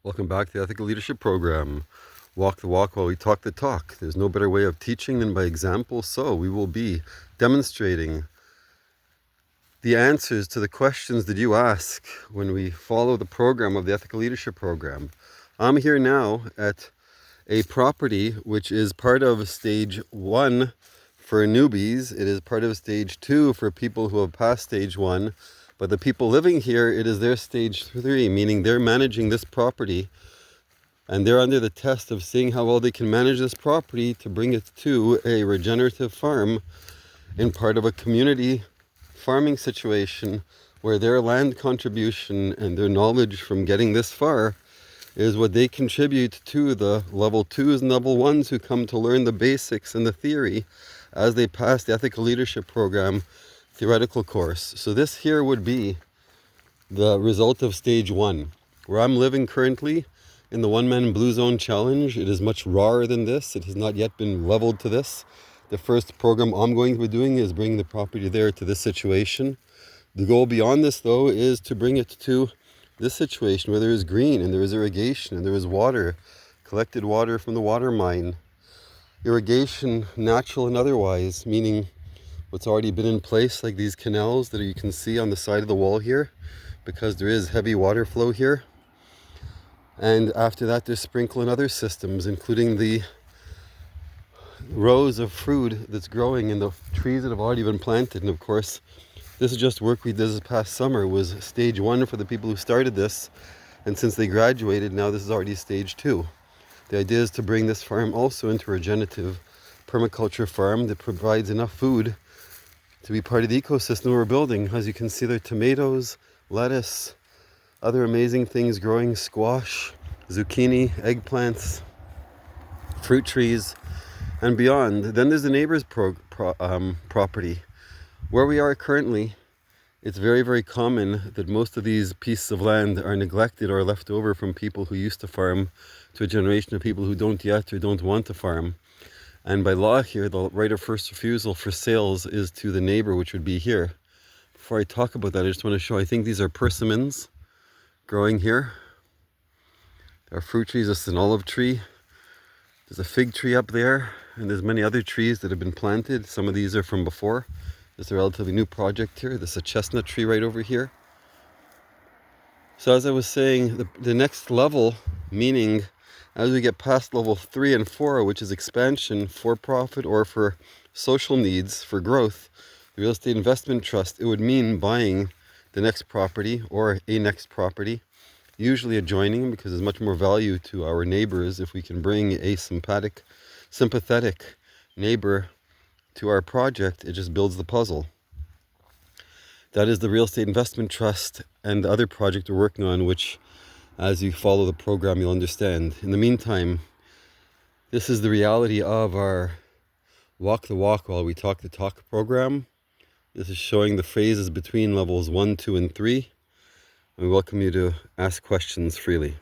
Welcome back to the Ethical Leadership Program. Walk the walk while we talk the talk. There's no better way of teaching than by example, so we will be demonstrating the answers to the questions that you ask when we follow the program of the Ethical Leadership Program. I'm here now at a property which is part of stage 1 for newbies. It is part of stage 2 for people who have passed stage 1. But the people living here, it is their stage 3, meaning they're managing this property and they're under the test of seeing how well they can manage this property to bring it to a regenerative farm in part of a community farming situation where their land contribution and their knowledge from getting this far is what they contribute to the level 2s and level 1s who come to learn the basics and the theory as they pass the Ethical Leadership Program theoretical course. So this here would be the result of stage 1. Where I'm living currently in the One Man Blue Zone Challenge, it is much rawer than this. It has not yet been leveled to this. The first program I'm going to be doing is bringing the property there to this situation. The goal beyond this though is to bring it to this situation where there is green and there is irrigation and there is water, collected water from the water mine. Irrigation, natural and otherwise, meaning what's already been in place, like these canals that you can see on the side of the wall here, because there is heavy water flow here. And after that, there's sprinkle and other systems, including the rows of fruit that's growing in the trees that have already been planted. And of course, this is just work we did this past summer, was stage 1 for the people who started this. And since they graduated, now this is already stage 2. The idea is to bring this farm also into a regenerative permaculture farm that provides enough food to be part of the ecosystem we're building. As you can see, there are tomatoes, lettuce, other amazing things growing, squash, zucchini, eggplants, fruit trees, and beyond. Then there's the neighbor's property. Where we are currently, it's very, very common that most of these pieces of land are neglected or left over from people who used to farm to a generation of people who don't yet or don't want to farm. And by law here, the right of first refusal for sales is to the neighbor, which would be here. Before I talk about that, I just want to show, I think these are persimmons growing here. There are fruit trees, this is an olive tree. There's a fig tree up there, and there's many other trees that have been planted. Some of these are from before. There's a relatively new project here. There's a chestnut tree right over here. So as I was saying, the next level, meaning as we get past level 3 and 4, which is expansion for profit or for social needs, for growth, the real estate investment trust, it would mean buying the next property or a next property, usually adjoining, because there's much more value to our neighbors if we can bring a sympathetic neighbor to our project. It just builds the puzzle. That is the real estate investment trust and the other project we're working on, which as you follow the program, you'll understand. In the meantime, this is the reality of our Walk the Walk While We Talk the Talk program. This is showing the phases between levels 1, 2, and 3. We welcome you to ask questions freely.